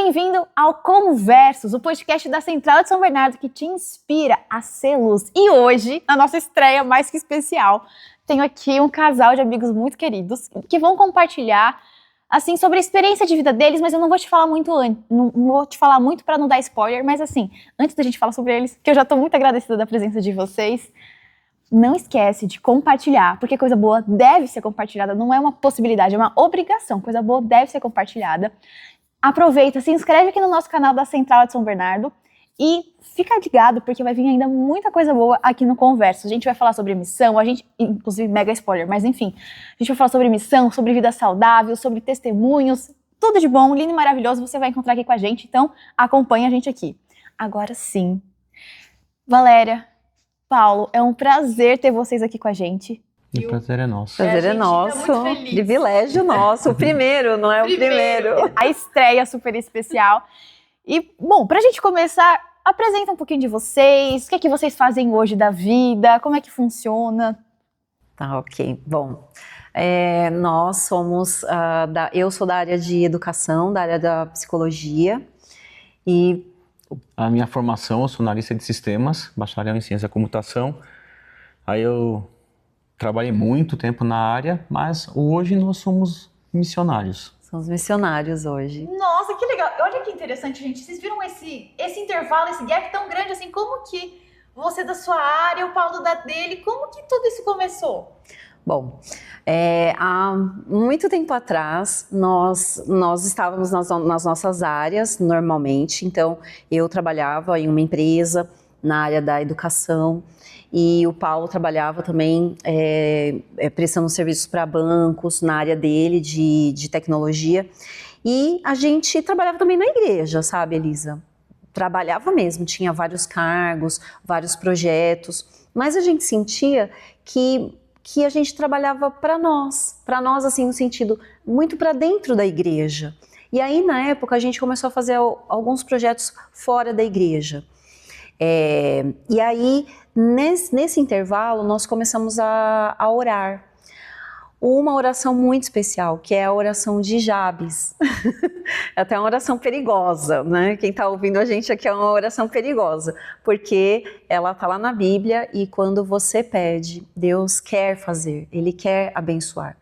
bem-vindo ao Conversos, o podcast da Central de São Bernardo que te inspira a ser luz. E hoje, na nossa estreia mais que especial, tenho aqui um casal de amigos muito queridos que vão compartilhar assim sobre a experiência de vida deles, mas eu não vou te falar muito não vou te falar muito para não dar spoiler, mas assim, antes da gente falar sobre eles, que eu já tô muito agradecida da presença de vocês, não esquece de compartilhar, porque coisa boa deve ser compartilhada, não é uma possibilidade, é uma obrigação, coisa boa deve ser compartilhada. Aproveita, se inscreve aqui no nosso canal da Central de São Bernardo e fica ligado, porque vai vir ainda muita coisa boa aqui no Converso. A gente vai falar sobre missão, inclusive mega spoiler, mas enfim, a gente vai falar sobre missão, sobre vida saudável, sobre testemunhos, tudo de bom, lindo e maravilhoso você vai encontrar aqui com a gente, então acompanha a gente aqui. Agora sim, Valéria, Paulo, é um prazer ter vocês aqui com a gente. O prazer é nosso. O prazer é nosso, privilégio nosso, o primeiro, não é o primeiro. A estreia super especial. E, bom, pra gente começar, apresenta um pouquinho de vocês, o que é que vocês fazem hoje da vida, como é que funciona? Tá, ok. Bom, nós somos, eu sou da área de educação, da área da psicologia e... A minha formação, eu sou analista de sistemas, bacharel em ciência da computação, aí eu... Trabalhei muito tempo na área, mas hoje nós somos missionários. Somos missionários hoje. Nossa, que legal. Olha que interessante, gente. Vocês viram esse intervalo, esse gap tão grande assim? Como que você da sua área, o Paulo da dele, como que tudo isso começou? Bom, há muito tempo atrás, nós estávamos nas nossas áreas normalmente. Então, eu trabalhava em uma empresa na área da educação, e o Paulo trabalhava também prestando serviços para bancos na área dele de tecnologia. E a gente trabalhava também na igreja, sabe, Elisa? Trabalhava mesmo, tinha vários cargos, vários projetos, mas a gente sentia que a gente trabalhava para nós assim, no sentido muito para dentro da igreja. E aí, na época, a gente começou a fazer alguns projetos fora da igreja. E aí, nesse intervalo, nós começamos a orar. Uma oração muito especial, que é a oração de Jabes. É até uma oração perigosa, né? Quem está ouvindo a gente aqui é uma oração perigosa, porque ela está lá na Bíblia e quando você pede, Deus quer fazer, Ele quer abençoar.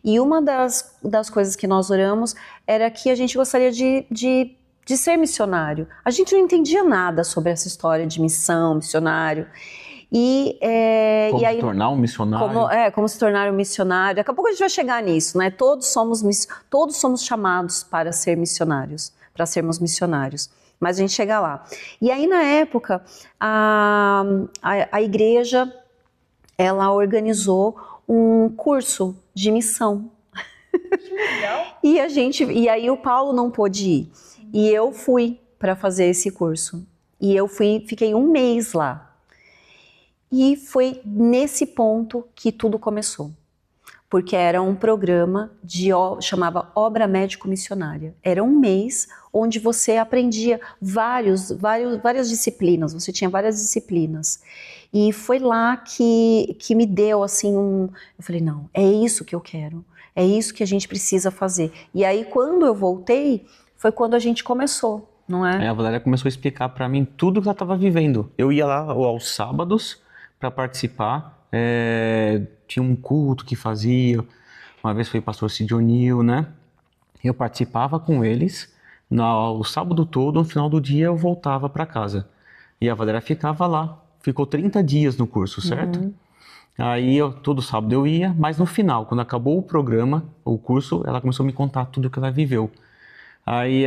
E uma das coisas que nós oramos era que a gente gostaria de ser missionário. A gente não entendia nada sobre essa história de missão, missionário. Como aí, se tornar um missionário. Como se tornar um missionário. Daqui a pouco a gente vai chegar nisso, né? Todos somos chamados para ser missionários, para sermos missionários. Mas a gente chega lá. E aí, na época, a igreja, ela organizou um curso de missão. Que legal. E aí o Paulo não pôde ir. E eu fui para fazer esse curso. E eu fiquei um mês lá. E foi nesse ponto que tudo começou. Porque era um programa chamava Obra Médico Missionária. Era um mês onde você aprendia várias disciplinas. Você tinha várias disciplinas. E foi lá que me deu assim eu falei, não, é isso que eu quero. É isso que a gente precisa fazer. E aí quando eu voltei, foi quando a gente começou, não é? Aí a Valéria começou a explicar para mim tudo que ela estava vivendo. Eu ia lá aos sábados para participar, tinha um culto que fazia, uma vez foi o pastor Sidionil, né? Eu participava com eles, o sábado todo, no final do dia eu voltava para casa. E a Valéria ficava lá, ficou 30 dias no curso, certo? Uhum. Aí todo sábado eu ia, mas no final, quando acabou o programa, o curso, ela começou a me contar tudo que ela viveu. Aí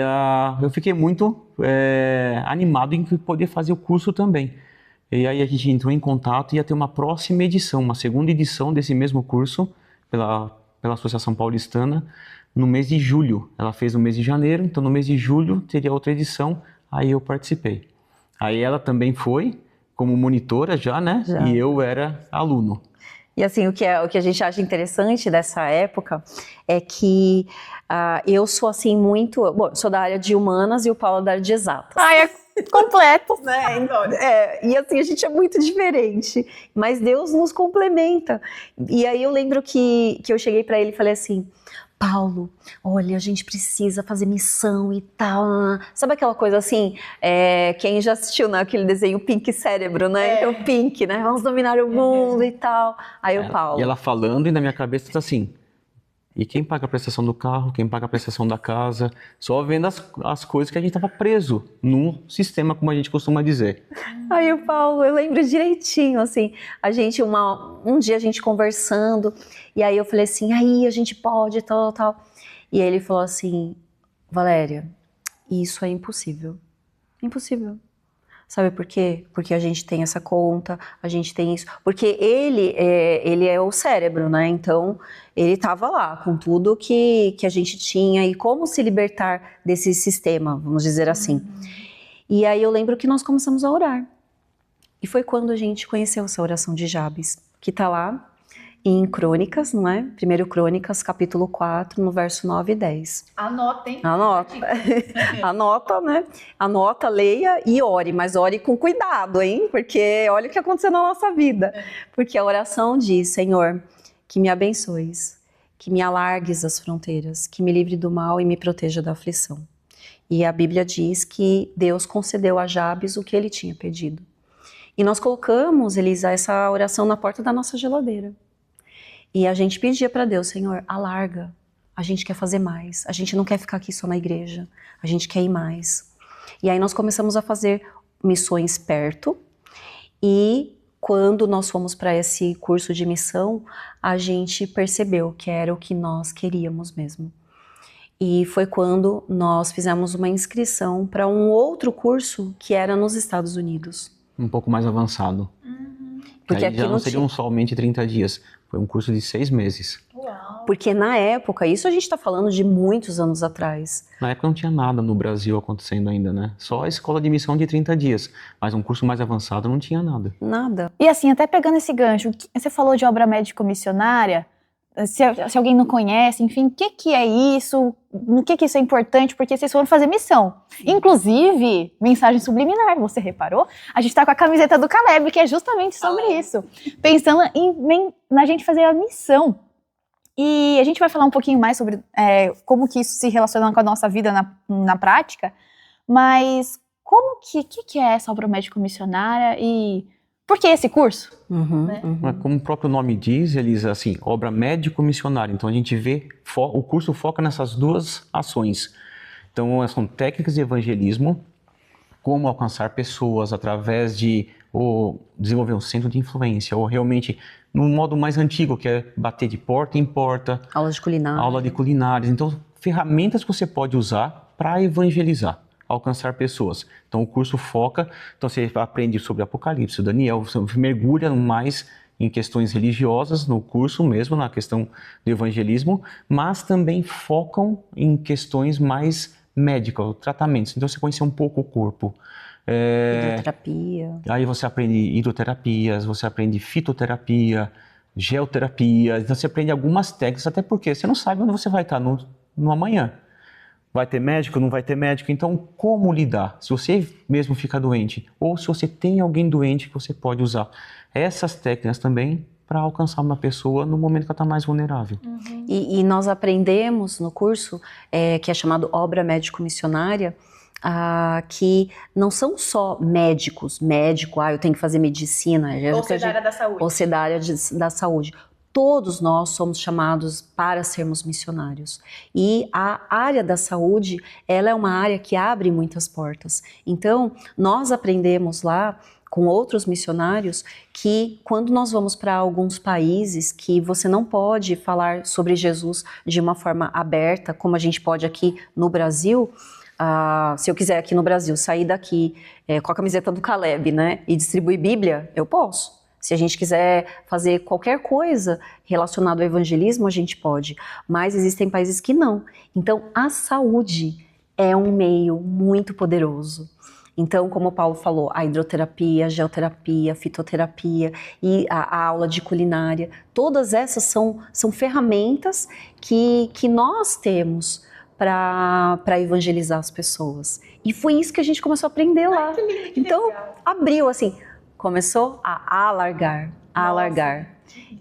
eu fiquei muito animado em poder fazer o curso também. E aí a gente entrou em contato e ia ter uma próxima edição, uma segunda edição desse mesmo curso pela Associação Paulistana no mês de julho. Ela fez no mês de janeiro, então no mês de julho teria outra edição, aí eu participei. Aí ela também foi como monitora já, né? Já. E eu era aluno. E assim, o que a gente acha interessante dessa época é que eu sou assim muito... Bom, sou da área de humanas e o Paulo da área de exatas. É completo. Né? E assim, a gente é muito diferente, mas Deus nos complementa. E aí eu lembro que eu cheguei para ele e falei assim, Paulo, olha, a gente precisa fazer missão e tal. Sabe aquela coisa assim, quem já assistiu naquele desenho Pink Cérebro, né? Então, Pink, né? Vamos dominar o mundo e tal. Aí o Paulo... E ela falando, e na minha cabeça tá assim... E quem paga a prestação do carro, quem paga a prestação da casa, só vendo as coisas que a gente estava preso num sistema, como a gente costuma dizer. Aí o Paulo, eu lembro direitinho, assim, um dia a gente conversando, e aí eu falei assim, aí a gente pode, tal. E ele falou assim, Valéria, isso é impossível. Impossível. Sabe por quê? Porque a gente tem essa conta, a gente tem isso. Porque ele é o cérebro, né? Então, ele estava lá com tudo que a gente tinha e como se libertar desse sistema, vamos dizer assim. E aí eu lembro que nós começamos a orar. E foi quando a gente conheceu essa oração de Jabes, que está lá em Crônicas, não é? 1 Crônicas, capítulo 4, no verso 9 e 10. Anota, hein? Anota. Anota, né? Anota, leia e ore, mas ore com cuidado, hein? Porque olha o que aconteceu na nossa vida. Porque a oração diz, Senhor, que me abençoes, que me alargues as fronteiras, que me livre do mal e me proteja da aflição. E a Bíblia diz que Deus concedeu a Jabes o que ele tinha pedido. E nós colocamos, Elisa, essa oração na porta da nossa geladeira. E a gente pedia para Deus, Senhor, alarga, a gente quer fazer mais, a gente não quer ficar aqui só na igreja, a gente quer ir mais. E aí nós começamos a fazer missões perto e quando nós fomos para esse curso de missão, a gente percebeu que era o que nós queríamos mesmo. E foi quando nós fizemos uma inscrição para um outro curso que era nos Estados Unidos. Um pouco mais avançado. Porque aí aqui já não não seriam somente 30 dias. Foi um curso de 6 meses. Uau. Porque na época, isso a gente está falando de muitos anos atrás. Na época não tinha nada no Brasil acontecendo ainda, né? Só a escola de missão de 30 dias. Mas um curso mais avançado não tinha nada. Nada. E assim, até pegando esse gancho, você falou de obra médico-missionária, se alguém não conhece, enfim, o que é isso? No que isso é importante? Porque vocês foram fazer missão. Inclusive, mensagem subliminar, você reparou? A gente tá com a camiseta do Caleb, que é justamente sobre isso. Pensando na gente fazer a missão. E a gente vai falar um pouquinho mais sobre como que isso se relaciona com a nossa vida na prática, mas que é essa obra médico-missionária e por que esse curso? Mas como o próprio nome diz, Elisa, assim, obra médico-missionária. Então a gente vê, o curso foca nessas duas ações. Então são técnicas de evangelismo, como alcançar pessoas através de desenvolver um centro de influência, ou realmente no modo mais antigo, que é bater de porta em porta. Aula de culinária. Aula de culinárias. Então, ferramentas que você pode usar para evangelizar, alcançar pessoas. Então, o curso foca, então você aprende sobre Apocalipse, Daniel, você mergulha mais em questões religiosas no curso mesmo, na questão do evangelismo, mas também focam em questões mais médicas, tratamentos. Então, você conhece um pouco o corpo. Hidroterapia. Aí você aprende hidroterapias, você aprende fitoterapia, geoterapia, então você aprende algumas técnicas, até porque você não sabe onde você vai estar no amanhã. Vai ter médico, não vai ter médico, então como lidar? Se você mesmo fica doente, ou se você tem alguém doente que você pode usar essas técnicas também para alcançar uma pessoa no momento que ela está mais vulnerável. E nós aprendemos no curso, que é chamado Obra Médico-Missionária, que não são só médicos, eu tenho que fazer medicina. Ou ser da área da saúde. Ou ser da área da saúde. Todos nós somos chamados para sermos missionários. E a área da saúde, ela é uma área que abre muitas portas. Então, nós aprendemos lá com outros missionários que quando nós vamos para alguns países que você não pode falar sobre Jesus de uma forma aberta, como a gente pode aqui no Brasil, se eu quiser aqui no Brasil sair daqui com a camiseta do Caleb, né, e distribuir Bíblia, eu posso. Se a gente quiser fazer qualquer coisa relacionada ao evangelismo, a gente pode. Mas existem países que não. Então, a saúde é um meio muito poderoso. Então, como o Paulo falou, a hidroterapia, a geoterapia, a fitoterapia e a aula de culinária, todas essas são ferramentas que nós temos para evangelizar as pessoas. E foi isso que a gente começou a aprender lá. Então, abriu assim... Começou a alargar.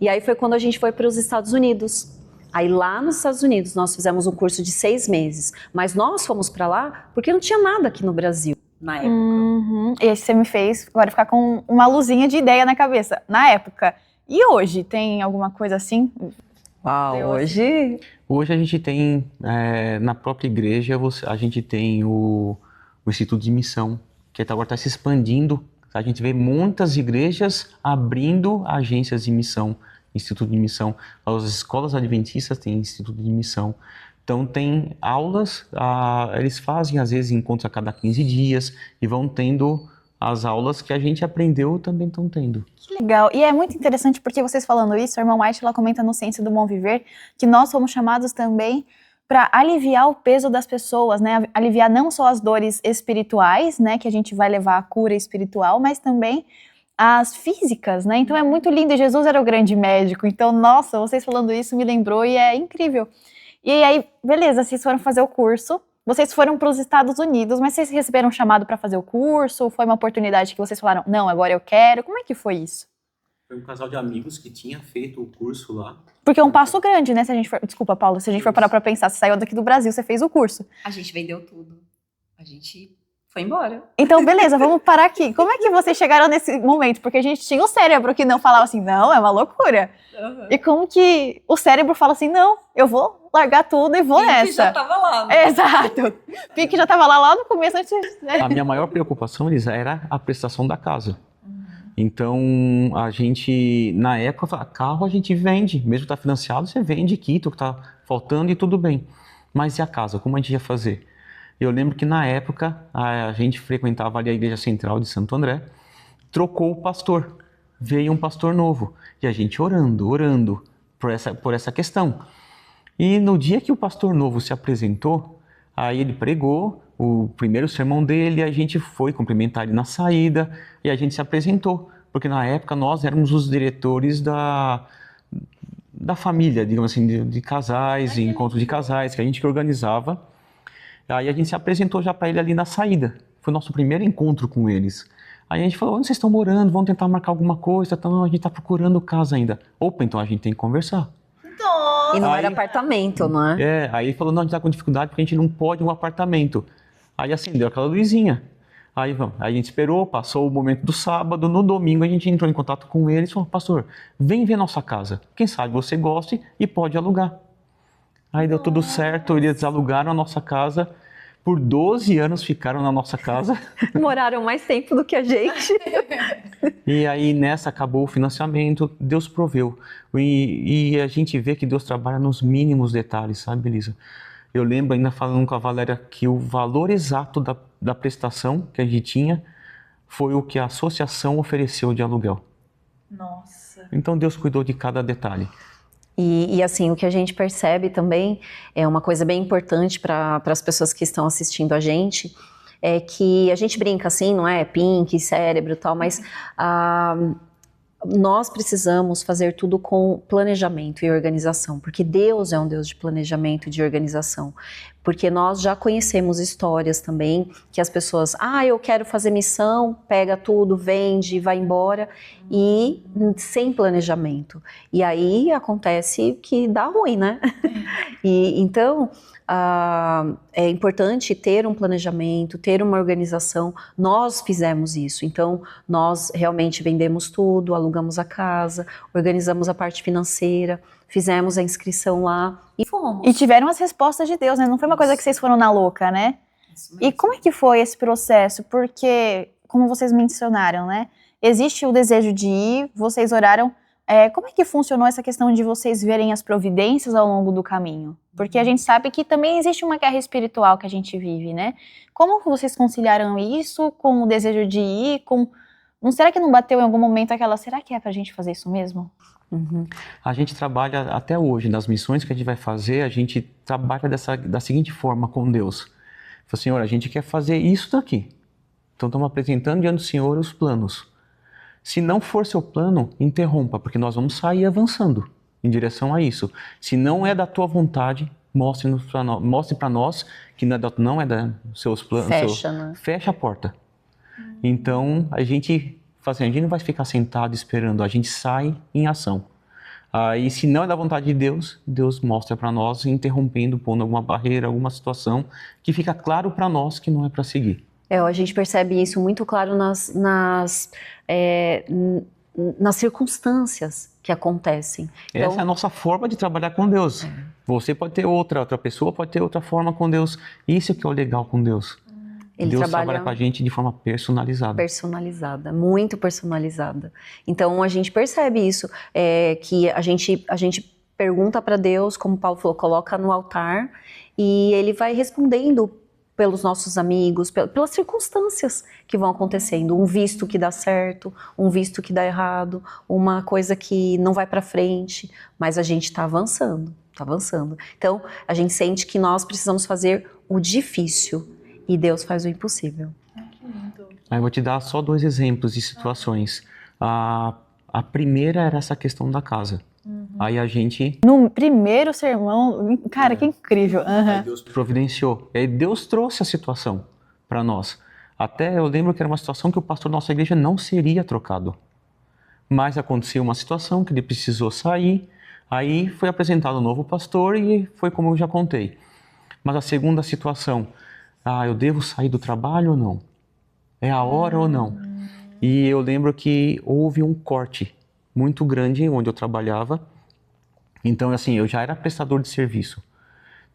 E aí foi quando a gente foi para os Estados Unidos. Aí lá nos Estados Unidos nós fizemos um curso de 6 meses, mas nós fomos para lá porque não tinha nada aqui no Brasil na época. E aí você me fez agora ficar com uma luzinha de ideia na cabeça. Na época. E hoje, tem alguma coisa assim? Uau, hoje... Hoje a gente tem, na própria igreja, a gente tem o Instituto de Missão, que agora está se expandindo. A gente vê muitas igrejas abrindo agências de missão, Instituto de Missão. As escolas adventistas têm Instituto de Missão. Então tem aulas, eles fazem às vezes encontros a cada 15 dias e vão tendo as aulas que a gente aprendeu também estão tendo. Que legal. E é muito interessante porque vocês falando isso, a irmã White ela comenta no Ciência do Bom Viver que nós fomos chamados também para aliviar o peso das pessoas, né? Aliviar não só as dores espirituais, né? Que a gente vai levar à cura espiritual, mas também as físicas, né? Então é muito lindo. E Jesus era o grande médico. Então, nossa, vocês falando isso me lembrou e é incrível. E aí, beleza, vocês foram fazer o curso. Vocês foram para os Estados Unidos, mas vocês receberam um chamado para fazer o curso? Foi uma oportunidade que vocês falaram, não, agora eu quero? Como é que foi isso? Foi um casal de amigos que tinha feito o curso lá. Porque é um passo grande, né? Se a gente for... Desculpa, Paulo, se a gente for parar para pensar, você saiu daqui do Brasil, você fez o curso. A gente vendeu tudo. A gente foi embora. Então, beleza, vamos parar aqui. Como é que vocês chegaram nesse momento? Porque a gente tinha o cérebro que não falava assim, não, é uma loucura. Uhum. E como que o cérebro fala assim, não, eu vou largar tudo e vou nessa. Pique já tava lá, né? Exato. Pique já tava lá no começo. Antes, né? A minha maior preocupação, Elisa, era a prestação da casa. Então, a gente, na época, falava, carro a gente vende, mesmo que está financiado, você vende, quita o que está faltando e tudo bem. Mas e a casa, como a gente ia fazer? Eu lembro que na época, a gente frequentava ali a Igreja Central de Santo André, trocou o pastor, veio um pastor novo, e a gente orando por essa questão. E no dia que o pastor novo se apresentou, aí ele pregou o primeiro sermão dele, a gente foi cumprimentar ele na saída e a gente se apresentou, porque na época nós éramos os diretores da família, digamos assim, de casais, de encontros de casais, que a gente organizava. Aí a gente se apresentou já para ele ali na saída, foi o nosso primeiro encontro com eles. Aí a gente falou, onde vocês estão morando? Vamos tentar marcar alguma coisa? Então, a gente está procurando casa ainda. Opa, então a gente tem que conversar. E não era apartamento, não é? Aí ele falou, não, a gente está com dificuldade porque a gente não pode um apartamento. Aí acendeu aquela luzinha. Aí a gente esperou, passou o momento do sábado, no domingo a gente entrou em contato com eles e falou, pastor, vem ver nossa casa. Quem sabe você goste e pode alugar. Aí deu tudo certo, eles alugaram a nossa casa. Por 12 anos ficaram na nossa casa. Moraram mais tempo do que a gente. E aí nessa acabou o financiamento, Deus proveu. E a gente vê que Deus trabalha nos mínimos detalhes, sabe, Elisa? Eu lembro ainda falando com a Valéria que o valor exato da prestação que a gente tinha foi o que a associação ofereceu de aluguel. Nossa. Então Deus cuidou de cada detalhe. E assim, o que a gente percebe também é uma coisa bem importante para as pessoas que estão assistindo a gente, é que a gente brinca assim, não é? Pink, cérebro e tal, mas nós precisamos fazer tudo com planejamento e organização, porque Deus é um Deus de planejamento e de organização. Porque nós já conhecemos histórias também que as pessoas, eu quero fazer missão, pega tudo, vende, vai embora e sem planejamento. E aí acontece que dá ruim, né? E então é importante ter um planejamento, ter uma organização. Nós fizemos isso, então nós realmente vendemos tudo, alugamos a casa, organizamos a parte financeira, fizemos a inscrição lá e fomos. E tiveram as respostas de Deus, né? Não foi uma coisa que vocês foram na louca, né? E como é que foi esse processo? Porque, como vocês mencionaram, né? Existe o desejo de ir, vocês oraram. Como é que funcionou essa questão de vocês verem as providências ao longo do caminho? Porque a gente sabe que também existe uma guerra espiritual que a gente vive, né? Como vocês conciliaram isso com o desejo de ir? Não será que não bateu em algum momento aquela, será que é pra gente fazer isso mesmo? Uhum. A gente trabalha até hoje, nas missões que a gente vai fazer, a gente trabalha da seguinte forma com Deus. Fala, Senhor, a gente quer fazer isso daqui. Então estamos apresentando diante do Senhor os planos. Se não for seu plano, interrompa, porque nós vamos sair avançando em direção a isso. Se não é da tua vontade, mostre para nós que não é da seus planos. Né? Fecha a porta. Então a gente não vai ficar sentado esperando, a gente sai em ação. Aí, se não é da vontade de Deus, Deus mostra para nós, interrompendo, pondo alguma barreira, alguma situação, que fica claro para nós que não é para seguir. A gente percebe isso muito claro nas circunstâncias que acontecem. Então, essa é a nossa forma de trabalhar com Deus. Você pode ter outra pessoa pode ter outra forma com Deus. Isso que é o legal com Deus. Deus trabalha com a gente de forma personalizada. Personalizada, muito personalizada. Então a gente percebe isso, que a gente pergunta para Deus, como Paulo falou, coloca no altar e ele vai respondendo pelos nossos amigos, pelas circunstâncias que vão acontecendo. Um visto que dá certo, um visto que dá errado, uma coisa que não vai para frente, mas a gente está avançando, está avançando. Então a gente sente que nós precisamos fazer o difícil. E Deus faz o impossível. Que lindo. Aí eu vou te dar só 2 exemplos de situações. A primeira era essa questão da casa. Aí a gente... No primeiro sermão, cara, que incrível. Aí Deus providenciou. Aí Deus trouxe a situação para nós. Até eu lembro que era uma situação que o pastor da nossa igreja não seria trocado. Mas aconteceu uma situação que ele precisou sair. Aí foi apresentado um novo pastor e foi como eu já contei. Mas a segunda situação... eu devo sair do trabalho ou não? É a hora ou não? E eu lembro que houve um corte muito grande onde eu trabalhava. Então, assim, eu já era prestador de serviço.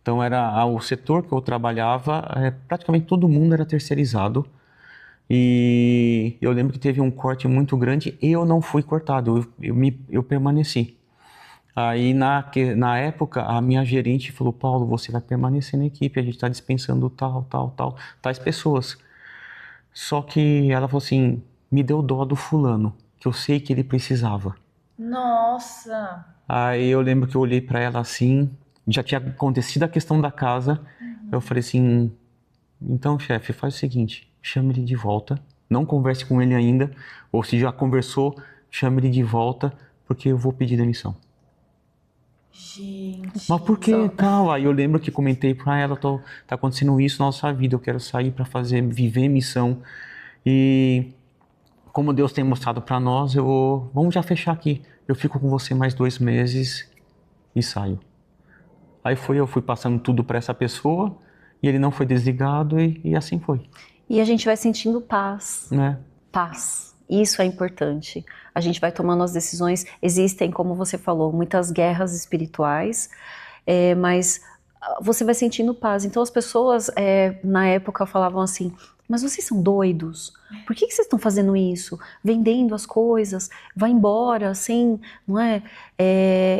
Então, era o setor que eu trabalhava, praticamente todo mundo era terceirizado. E eu lembro que teve um corte muito grande e eu não fui cortado, eu permaneci. Aí, na época, a minha gerente falou, Paulo, você vai permanecer na equipe, a gente está dispensando tais pessoas. Só que ela falou assim, me deu dó do fulano, que eu sei que ele precisava. Nossa! Aí eu lembro que eu olhei para ela assim, já tinha acontecido a questão da casa, eu falei assim, então, chefe, faz o seguinte, chame ele de volta, não converse com ele ainda, ou se já conversou, chame ele de volta, porque eu vou pedir demissão. Gente. Mas por que tal? Aí eu lembro que comentei pra ela, tá acontecendo isso na nossa vida, eu quero sair pra viver missão. E como Deus tem mostrado pra nós, vamos já fechar aqui. Eu fico com você mais 2 meses e saio. Aí eu fui passando tudo pra essa pessoa e ele não foi desligado e assim foi. E a gente vai sentindo paz. Né? Paz. Isso é importante. A gente vai tomando as decisões. Existem, como você falou, muitas guerras espirituais, mas você vai sentindo paz. Então as pessoas na época falavam assim, mas vocês são doidos? Por que vocês estão fazendo isso? Vendendo as coisas, vai embora, assim, não é?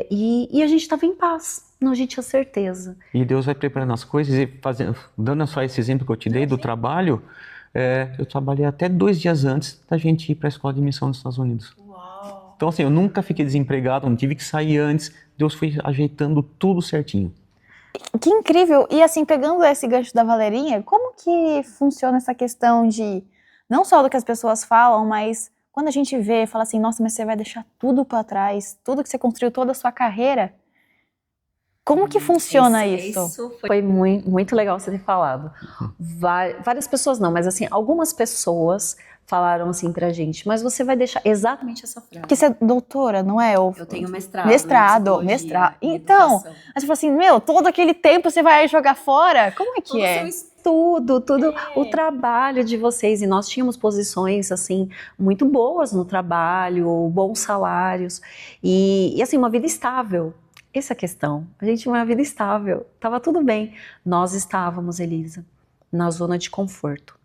E a gente estava em paz, não, a gente tinha certeza. E Deus vai preparando as coisas e dando só esse exemplo que eu te dei do trabalho, eu trabalhei até 2 dias antes da gente ir para a escola de missão nos Estados Unidos. Uau. Então assim, eu nunca fiquei desempregado, não tive que sair antes, Deus foi ajeitando tudo certinho. Que incrível! E assim, pegando esse gancho da Valerinha, como que funciona essa questão de, não só do que as pessoas falam, mas quando a gente vê, fala assim, nossa, mas você vai deixar tudo para trás, tudo que você construiu, toda a sua carreira, como que funciona isso? Isso foi muito legal você ter falado. Várias pessoas não, mas assim, algumas pessoas falaram assim pra gente, mas você vai deixar exatamente essa frase. Porque você é doutora, não é? Eu tenho mestrado. Mestrado. Então, aí você fala assim, todo aquele tempo você vai jogar fora? Como é que todo é? Seu estudo, tudo o trabalho de vocês, e nós tínhamos posições assim muito boas no trabalho, bons salários e assim uma vida estável. Essa é a questão. A gente tinha uma vida estável, estava tudo bem. Nós estávamos, Elisa, na zona de conforto.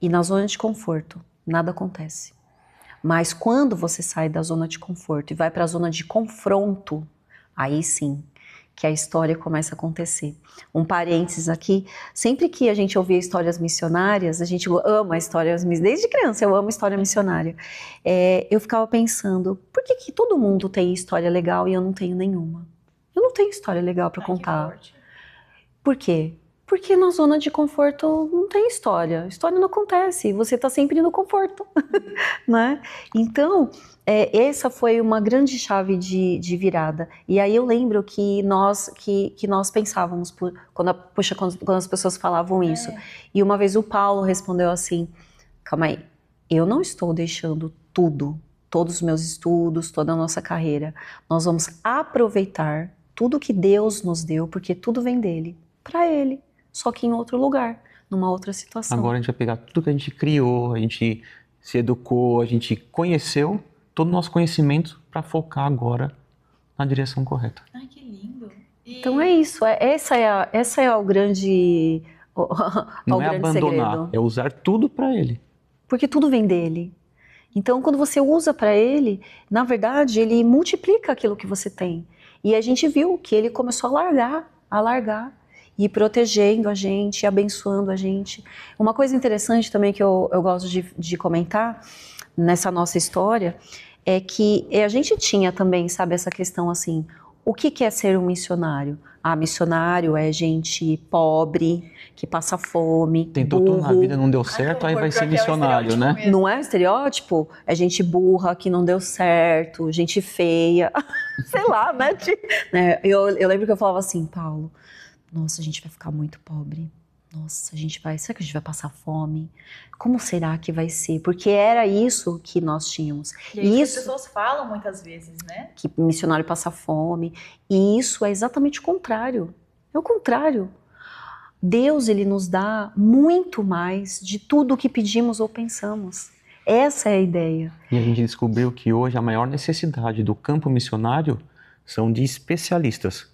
E na zona de conforto, nada acontece. Mas quando você sai da zona de conforto e vai para a zona de confronto, aí sim, que a história começa a acontecer. Um parênteses aqui, sempre que a gente ouvia histórias missionárias, a gente ama histórias, desde criança eu amo história missionária, eu ficava pensando, por que todo mundo tem história legal e eu não tenho nenhuma? Eu não tenho história legal para contar. Por quê? Porque na zona de conforto não tem história não acontece, você está sempre no conforto, né? Então, essa foi uma grande chave de virada. E aí eu lembro que nós pensávamos, quando as pessoas falavam isso, e uma vez o Paulo respondeu assim, calma aí, eu não estou deixando tudo todos os meus estudos, toda a nossa carreira. Nós vamos aproveitar tudo que Deus nos deu, porque tudo vem dele, para ele, só que em outro lugar, numa outra situação. Agora a gente vai pegar tudo que a gente criou, a gente se educou, a gente conheceu, todo o nosso conhecimento para focar agora na direção correta. Ai, que lindo. Então é isso, essa é o grande, Não o é grande abandonar, segredo. é usar tudo para ele. Porque tudo vem dele. Então, quando você usa para ele, na verdade, ele multiplica aquilo que você tem. E a gente viu que ele começou a largar, e protegendo a gente, abençoando a gente. Uma coisa interessante também que eu gosto de comentar nessa nossa história é que a gente tinha também, sabe, essa questão assim, o que é ser um missionário? Ah, missionário é gente pobre, que passa fome, Tentou tudo na burro. vida, não deu certo, aí vai ser missionário, né? Não é estereótipo? É gente burra que não deu certo, gente feia, sei lá, né? Eu lembro que eu falava assim, Paulo, nossa, a gente vai ficar muito pobre. Nossa, será que a gente vai passar fome? Como será que vai ser? Porque era isso que nós tínhamos. E isso que as pessoas falam muitas vezes, né? Que missionário passa fome. E isso é exatamente o contrário. É o contrário. Deus, ele nos dá muito mais de tudo o que pedimos ou pensamos. Essa é a ideia. E a gente descobriu que hoje a maior necessidade do campo missionário são de especialistas.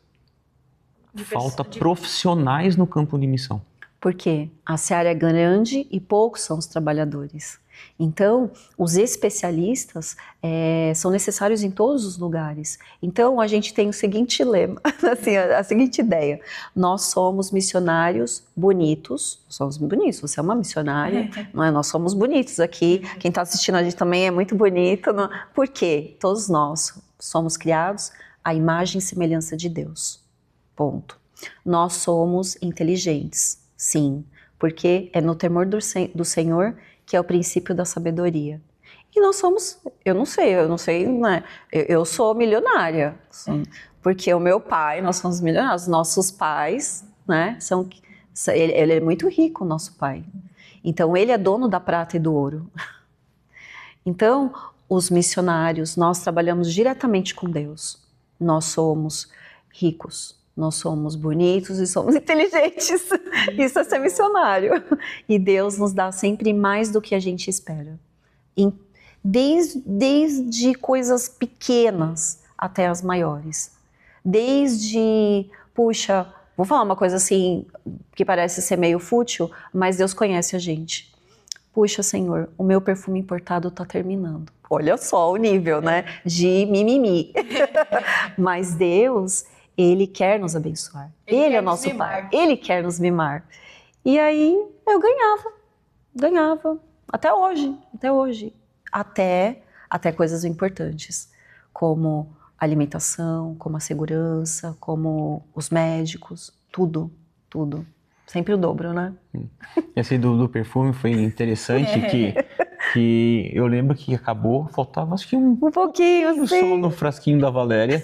Falta profissionais no campo de missão. Porque a seara é grande e poucos são os trabalhadores. Então, os especialistas são necessários em todos os lugares. Então, a gente tem o seguinte lema, assim, a seguinte ideia. Nós somos missionários bonitos. Somos bonitos, você é uma missionária, não é? Nós somos bonitos aqui. Quem está assistindo a gente também é muito bonito. Não? Por quê? Todos nós somos criados à imagem e semelhança de Deus. Ponto. Nós somos inteligentes, sim, porque é no temor do Senhor que é o princípio da sabedoria. E nós somos, eu não sei, né? Eu sou milionária, porque o meu pai, nós somos milionários, nossos pais, né? Ele é muito rico, o nosso pai. Então, ele é dono da prata e do ouro. Então, os missionários, nós trabalhamos diretamente com Deus. Nós somos ricos. Nós somos bonitos e somos inteligentes. Isso é ser missionário. E Deus nos dá sempre mais do que a gente espera. Desde coisas pequenas até as maiores. Puxa, vou falar uma coisa assim, que parece ser meio fútil, mas Deus conhece a gente. Puxa, Senhor, o meu perfume importado está terminando. Olha só o nível, né? De mimimi. Mas Deus... Ele quer nos abençoar. Ele é nosso Pai. Ele quer nos mimar. E aí eu ganhava. Até hoje. Até coisas importantes, como a alimentação, como a segurança, como os médicos, tudo. Sempre o dobro, né? Esse do perfume foi interessante, que eu lembro que acabou, faltava acho que um pouquinho, sim. Só no frasquinho da Valéria.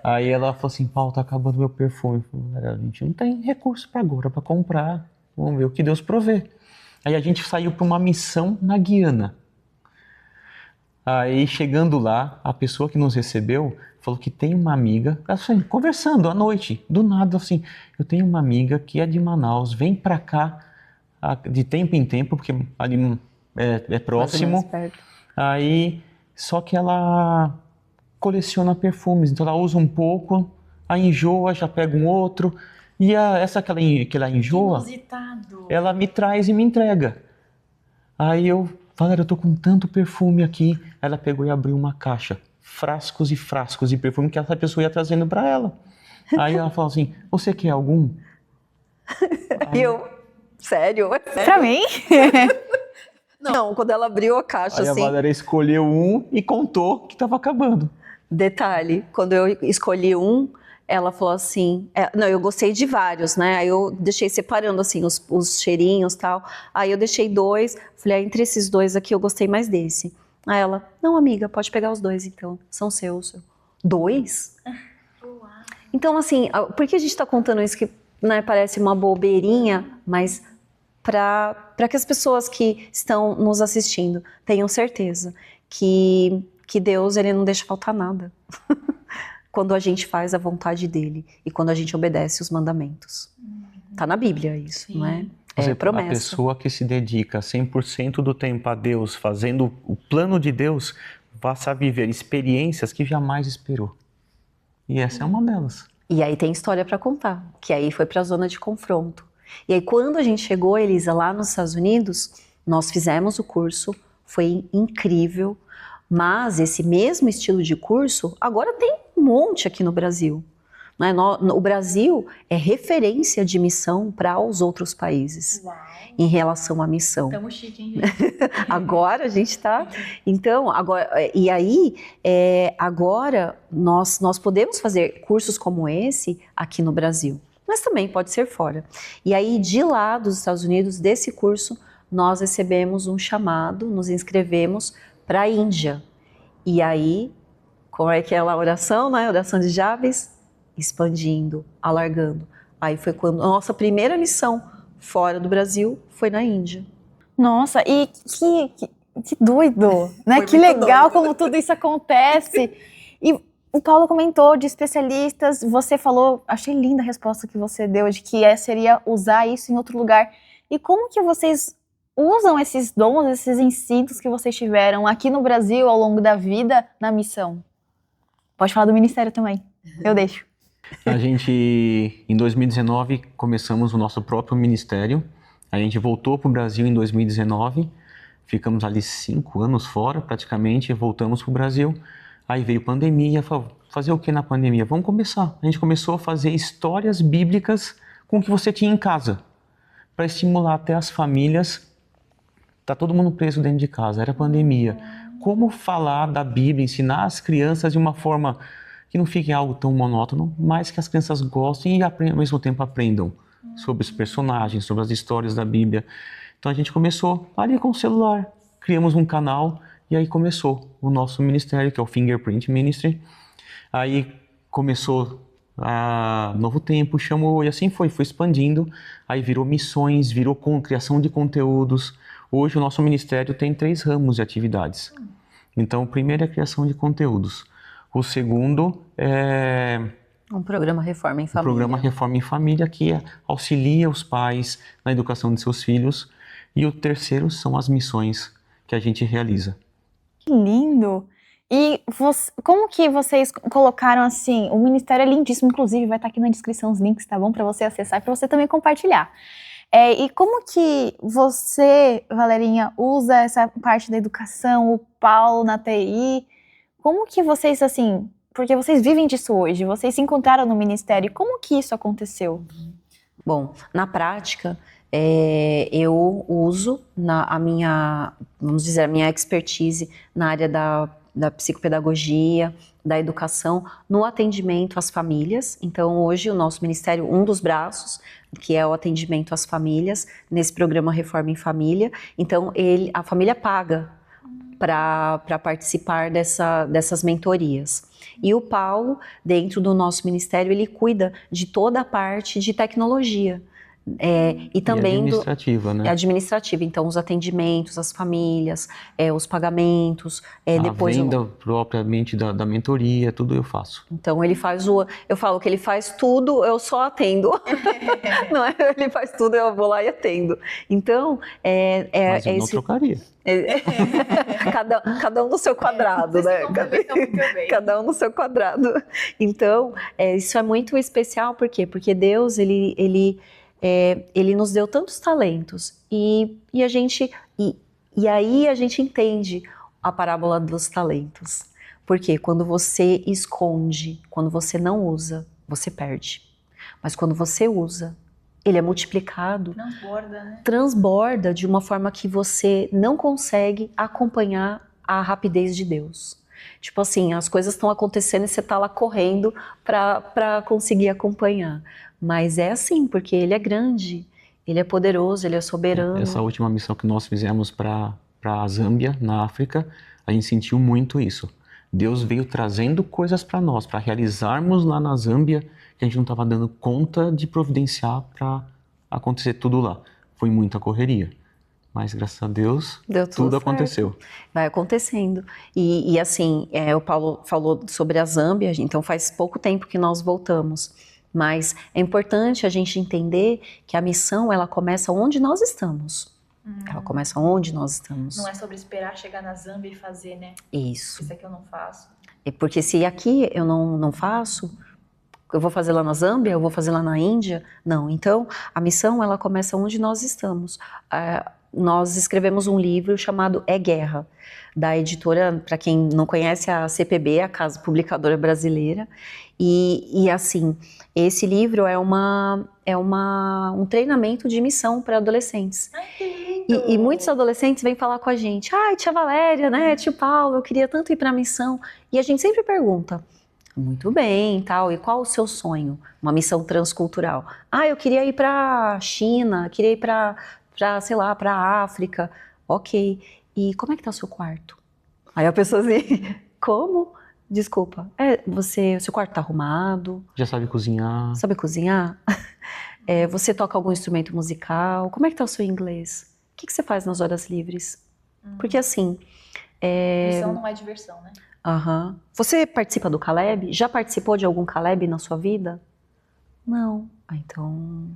Aí ela falou assim, Paulo, tá acabando meu perfume. Eu falei, a gente não tem recurso para agora, para comprar. Vamos ver o que Deus provê. Aí a gente saiu para uma missão na Guiana. Aí chegando lá, a pessoa que nos recebeu falou que tem uma amiga, assim, conversando à noite, do nada assim, eu tenho uma amiga que é de Manaus, vem para cá de tempo em tempo, porque ali é próximo. Aí, só que ela coleciona perfumes, então ela usa um pouco, aí enjoa, já pega um outro, e essa que ela enjoa, inusitado, ela me traz e me entrega. Aí eu, Valéria, eu tô com tanto perfume aqui. Ela pegou e abriu uma caixa, frascos e frascos de perfume que essa pessoa ia trazendo para ela. Aí ela falou assim, você quer algum? Aí sério? Pra mim? Não, quando ela abriu a caixa, aí assim... a Valéria escolheu um e contou que estava acabando. Detalhe, quando eu escolhi um, ela falou assim... não, eu gostei de vários, né? Aí eu deixei separando, assim, os cheirinhos e tal. Aí eu deixei 2, falei, entre esses 2 aqui, eu gostei mais desse. Aí ela, não, amiga, pode pegar os 2, então. São seus. 2? Então, assim, por que a gente tá contando isso que, né, parece uma bobeirinha, mas... para que as pessoas que estão nos assistindo tenham certeza que que Deus, ele não deixa faltar nada. Quando a gente faz a vontade dele e quando a gente obedece os mandamentos. Tá na Bíblia isso, não é? É promessa. A pessoa que se dedica 100% do tempo a Deus, fazendo o plano de Deus, passa a viver experiências que jamais esperou. E essa é uma delas. E aí tem história para contar, que aí foi para a zona de confronto. E aí quando a gente chegou, Elisa, lá nos Estados Unidos, nós fizemos o curso, foi incrível, mas esse mesmo estilo de curso agora tem um monte aqui no Brasil. Não é? O Brasil é referência de missão para os outros países. Uau. Em relação à missão. Estamos chique, hein, Agora a gente está... Então, agora, e aí, agora nós podemos fazer cursos como esse aqui no Brasil, mas também pode ser fora. E aí, de lá dos Estados Unidos, desse curso, nós recebemos um chamado, nos inscrevemos para a Índia. E aí, como é que é a oração, né? A oração de Jabes, expandindo, alargando. Aí foi quando a nossa primeira missão fora do Brasil foi na Índia. Nossa, e que doido, né? Que legal doido. Como tudo isso acontece. E o Paulo comentou de especialistas, você falou, achei linda a resposta que você deu, de que seria usar isso em outro lugar. E como que vocês usam esses dons, esses ensinos que vocês tiveram aqui no Brasil ao longo da vida na missão? Pode falar do ministério também, eu deixo. A gente, em 2019, começamos o nosso próprio ministério. A gente voltou para o Brasil em 2019, ficamos ali 5 anos fora praticamente, voltamos para o Brasil. Aí veio pandemia, fazer o que na pandemia? Vamos começar. A gente começou a fazer histórias bíblicas com o que você tinha em casa, para estimular até as famílias. Tá todo mundo preso dentro de casa, era pandemia. Como falar da Bíblia, ensinar as crianças de uma forma que não fique algo tão monótono, mas que as crianças gostem e ao mesmo tempo aprendam sobre os personagens, sobre as histórias da Bíblia. Então a gente começou ali com o celular, criamos um canal e aí começou o nosso ministério, que é o Fingerprint Ministry. Aí começou a Novo Tempo, chamou e assim foi expandindo. Aí virou missões, virou criação de conteúdos. Hoje o nosso ministério tem 3 ramos de atividades. Então o primeiro é a criação de conteúdos. O segundo é um programa Reforma em Família. Um programa Reforma em Família que auxilia os pais na educação de seus filhos. E o terceiro são as missões que a gente realiza. Que lindo! E como que vocês colocaram assim, o ministério é lindíssimo, inclusive vai estar aqui na descrição os links, tá bom? Para você acessar e para você também compartilhar. E como que você, Valerinha, usa essa parte da educação, o Paulo na TI? Como que vocês, assim, porque vocês vivem disso hoje, vocês se encontraram no ministério, como que isso aconteceu? Bom, na prática, eu uso a minha expertise na área da psicopedagogia, da educação, no atendimento às famílias. Então, hoje, o nosso ministério, um dos braços, que é o atendimento às famílias, nesse programa Reforma em Família. Então, a família paga para participar dessas mentorias. E o Paulo, dentro do nosso ministério, ele cuida de toda a parte de tecnologia. E também administrativa, né? Administrativa, então os atendimentos, as famílias, os pagamentos, depois venda propriamente da mentoria, tudo eu faço. Então ele faz eu falo que ele faz tudo, eu só atendo. Não é? Ele faz tudo, eu vou lá e atendo. Então mas eu não trocaria. Cada um no seu quadrado, né? Cada um no seu quadrado. Então isso é muito especial, por quê? Porque Deus ele nos deu tantos talentos e aí a gente entende a parábola dos talentos. Porque quando você esconde, quando você não usa, você perde. Mas quando você usa, ele é multiplicado, transborda, né? Transborda de uma forma que você não consegue acompanhar a rapidez de Deus. Tipo assim, as coisas estão acontecendo e você está lá correndo para conseguir acompanhar. Mas é assim, porque ele é grande, ele é poderoso, ele é soberano. Essa última missão que nós fizemos para a Zâmbia, na África, a gente sentiu muito isso. Deus veio trazendo coisas para nós, para realizarmos lá na Zâmbia, que a gente não estava dando conta de providenciar para acontecer tudo lá. Foi muita correria. Mas graças a Deus, Deu tudo tudo certo. aconteceu. Vai acontecendo. E assim, o Paulo falou sobre a Zâmbia, então faz pouco tempo que nós voltamos. Mas é importante a gente entender que a missão, ela começa onde nós estamos. Ela começa onde nós estamos. Não é sobre esperar chegar na Zâmbia e fazer, né? Isso. Isso aqui eu não faço. Porque se aqui eu não faço, eu vou fazer lá na Zâmbia, eu vou fazer lá na Índia? Não. Então, a missão, ela começa onde nós estamos. Nós escrevemos um livro chamado É Guerra, da editora, para quem não conhece, a CPB, a Casa Publicadora Brasileira. E assim, esse livro é um treinamento de missão para adolescentes. Ai, que lindo! E muitos adolescentes vêm falar com a gente: ai, tia Valéria, né, tio Paulo, eu queria tanto ir para a missão. E a gente sempre pergunta: muito bem, tal, e qual o seu sonho? Uma missão transcultural. Ah, eu queria ir para a China, queria ir para, sei lá, para a África. Ok. E como é que tá o seu quarto? Aí a pessoa assim, como? Desculpa, seu quarto tá arrumado? Já sabe cozinhar. Sabe cozinhar? Você toca algum instrumento musical? Como é que tá o seu inglês? O que você faz nas horas livres? Porque assim... Missão não é diversão, né? Você participa do Caleb? Já participou de algum Caleb na sua vida? Não. Então,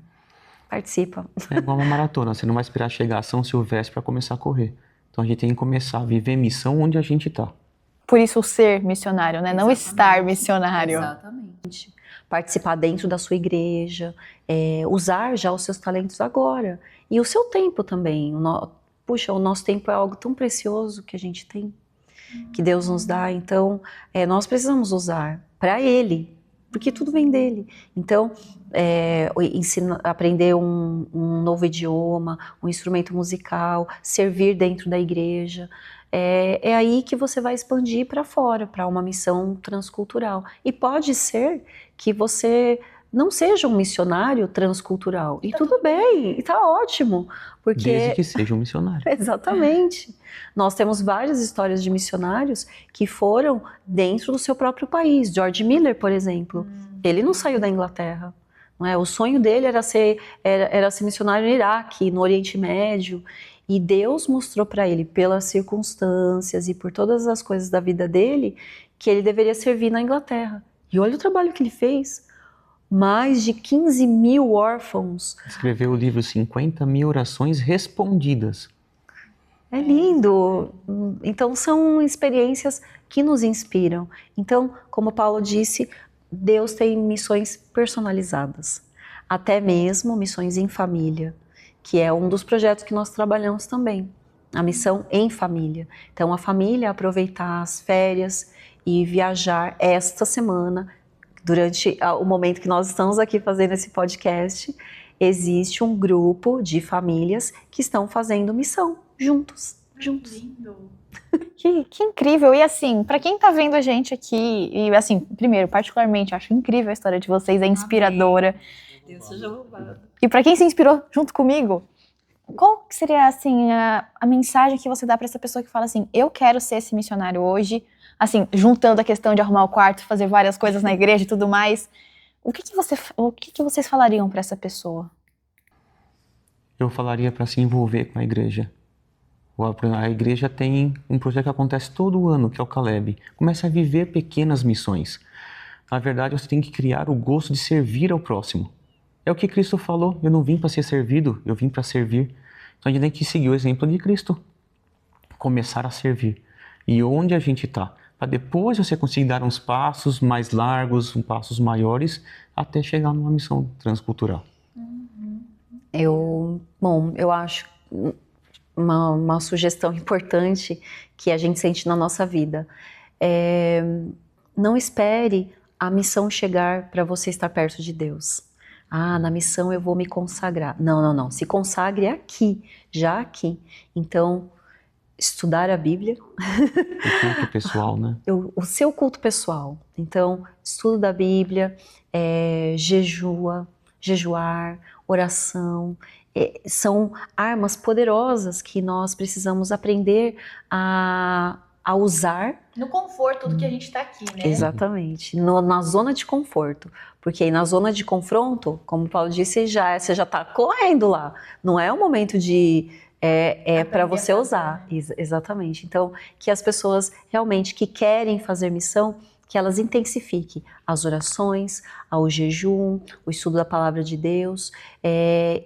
participa. É igual uma maratona, você não vai esperar chegar a São Silvestre para começar a correr. Então a gente tem que começar a viver missão onde a gente está. Por isso o ser missionário, né? Não estar missionário. Exatamente. Participar dentro da sua igreja, usar já os seus talentos agora. E o seu tempo também. Puxa, o nosso tempo é algo tão precioso que a gente tem, que Deus nos dá. Então, nós precisamos usar para Ele, porque tudo vem dele. Então, aprender um novo idioma, um instrumento musical, servir dentro da igreja, é aí que você vai expandir para fora, para uma missão transcultural. E pode ser que você não seja um missionário transcultural. E tudo bem, e tá ótimo. Porque... Desde que seja um missionário. Exatamente. Nós temos várias histórias de missionários que foram dentro do seu próprio país. George Miller, por exemplo, ele não saiu da Inglaterra. Não é? O sonho dele era ser missionário no Iraque, no Oriente Médio. E Deus mostrou para ele, pelas circunstâncias e por todas as coisas da vida dele, que ele deveria servir na Inglaterra. E olha o trabalho que ele fez. Mais de 15 mil órfãos. Escreveu o livro 50 mil orações respondidas. É lindo. Então são experiências que nos inspiram. Então, como Paulo disse, Deus tem missões personalizadas. Até mesmo missões em família, que é um dos projetos que nós trabalhamos também. A missão em família. Então a família aproveitar as férias e viajar esta semana. Durante o momento que nós estamos aqui fazendo esse podcast, existe um grupo de famílias que estão fazendo missão juntos. Lindo. Que incrível. E assim, para quem tá vendo a gente aqui, e assim, primeiro, particularmente, acho incrível a história de vocês, é inspiradora. Deus seja louvado. E para quem se inspirou junto comigo, qual que seria assim a mensagem que você dá para essa pessoa que fala assim, eu quero ser esse missionário hoje? Assim, juntando a questão de arrumar o quarto, fazer várias coisas na igreja e tudo mais, o que vocês falariam para essa pessoa? Eu falaria para se envolver com a igreja. A igreja tem um projeto que acontece todo ano, que é o Caleb. Comece a viver pequenas missões. Na verdade, você tem que criar o gosto de servir ao próximo. É o que Cristo falou, eu não vim para ser servido, eu vim para servir. Então a gente tem que seguir o exemplo de Cristo. Começar a servir. E onde a gente está? Para depois você conseguir dar uns passos mais largos, uns passos maiores, até chegar numa missão transcultural. Eu acho uma sugestão importante que a gente sente na nossa vida. Não espere a missão chegar para você estar perto de Deus. Na missão eu vou me consagrar. Não. Se consagre aqui, já aqui. Então, estudar a Bíblia. O culto pessoal, né? O seu culto pessoal. Então, estudo da Bíblia, jejuar, oração. São armas poderosas que nós precisamos aprender a usar. No conforto do que a gente está aqui, né? Exatamente. Na zona de conforto. Porque aí na zona de confronto, como o Paulo disse, você já está correndo lá. Não é o momento de é para você usar. Exatamente. Então, que as pessoas realmente que querem fazer missão, que elas intensifiquem as orações, o jejum, o estudo da palavra de Deus,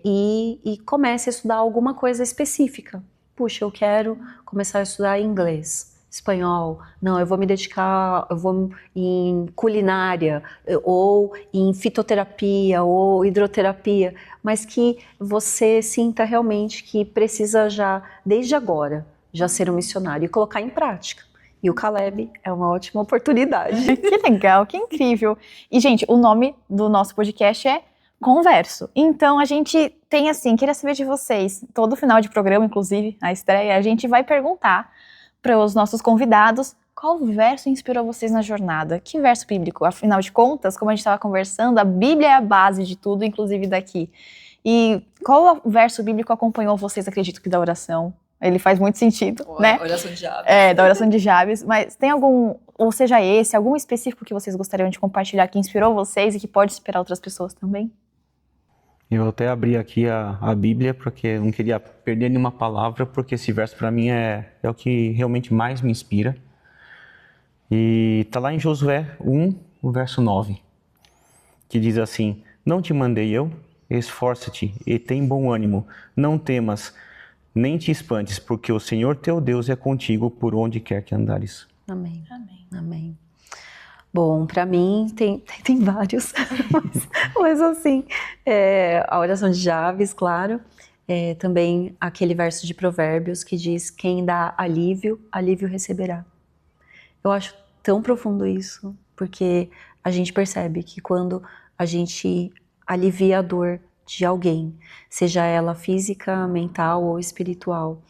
e comece a estudar alguma coisa específica. Puxa, eu quero começar a estudar inglês, espanhol. Não, eu vou me dedicar, eu vou em culinária, ou em fitoterapia, ou hidroterapia, mas que você sinta realmente que precisa já, desde agora, já ser um missionário e colocar em prática. E o Caleb é uma ótima oportunidade. Que legal, que incrível. E, gente, o nome do nosso podcast é Converso. Então, a gente tem assim, queria saber de vocês, todo final de programa, inclusive, na estreia, a gente vai perguntar para os nossos convidados qual verso inspirou vocês na jornada. Que verso bíblico? Afinal de contas, como a gente estava conversando, a Bíblia é a base de tudo, inclusive daqui. E qual verso bíblico acompanhou vocês, acredito que da oração? Ele faz muito sentido, né? Oração de Jabes. Da oração de Jabes. Mas tem algum, ou seja algum específico que vocês gostariam de compartilhar que inspirou vocês e que pode inspirar outras pessoas também? Eu até abri aqui a Bíblia porque eu não queria perder nenhuma palavra, porque esse verso para mim é o que realmente mais me inspira. E tá lá em Josué 1, o verso 9, que diz assim: não te mandei eu? Esforça-te e tem bom ânimo, não temas, nem te espantes, porque o Senhor teu Deus é contigo por onde quer que andares. Amém. Amém. Amém. Bom, para mim tem vários, mas assim, a oração de Jabes, claro, também aquele verso de Provérbios que diz: quem dá alívio, alívio receberá. Eu acho tão profundo isso, porque a gente percebe que quando a gente alivia a dor de alguém, seja ela física, mental ou espiritual,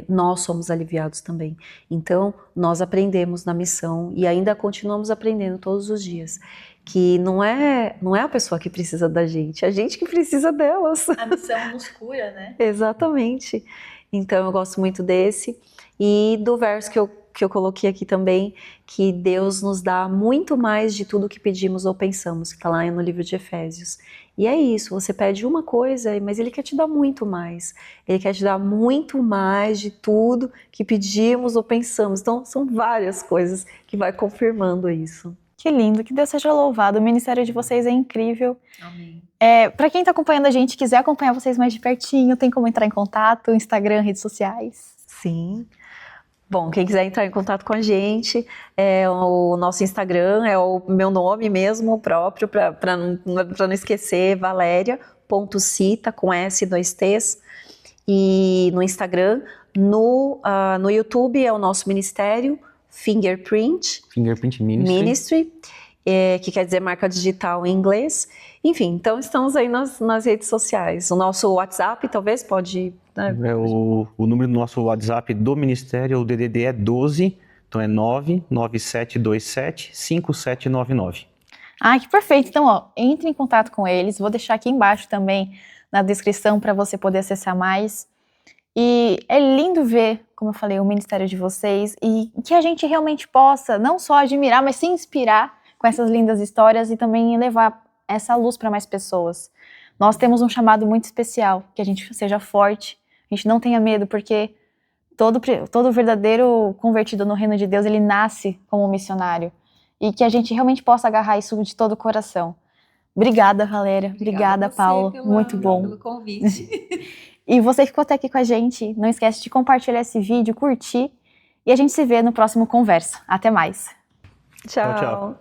nós somos aliviados também. Então, nós aprendemos na missão e ainda continuamos aprendendo todos os dias que não é a pessoa que precisa da gente, é a gente que precisa delas. A missão nos cura, né? Exatamente. Então, eu gosto muito desse e do verso que eu coloquei aqui também, que Deus nos dá muito mais de tudo que pedimos ou pensamos, que está lá no livro de Efésios. E é isso, você pede uma coisa, mas Ele quer te dar muito mais. Ele quer te dar muito mais de tudo que pedimos ou pensamos. Então, são várias coisas que vai confirmando isso. Que lindo, que Deus seja louvado. O ministério de vocês é incrível. Amém. Para quem está acompanhando a gente, quiser acompanhar vocês mais de pertinho, tem como entrar em contato, Instagram, redes sociais? Sim. Bom, quem quiser entrar em contato com a gente, o nosso Instagram é o meu nome mesmo, próprio, para não esquecer, Valéria.cita, com S, 2 T's. E no Instagram, no YouTube é o nosso ministério, Fingerprint Ministry, que quer dizer marca digital em inglês. Enfim, então estamos aí nas redes sociais. O nosso WhatsApp talvez pode... Né? O número do nosso WhatsApp do Ministério, o DDD é 12, então é 997275799. Ah, que perfeito. Então, entre em contato com eles. Vou deixar aqui embaixo também na descrição para você poder acessar mais. E é lindo ver, como eu falei, o ministério de vocês e que a gente realmente possa não só admirar, mas se inspirar com essas lindas histórias e também levar essa luz para mais pessoas. Nós temos um chamado muito especial, que a gente seja forte, a gente não tenha medo, porque todo verdadeiro convertido no reino de Deus, ele nasce como missionário. E que a gente realmente possa agarrar isso de todo o coração. Obrigada, Valéria. Obrigada, Paulo. Muito bom. Pelo convite. E você ficou até aqui com a gente. Não esquece de compartilhar esse vídeo, curtir. E a gente se vê no próximo Conversa. Até mais. Tchau. Tchau.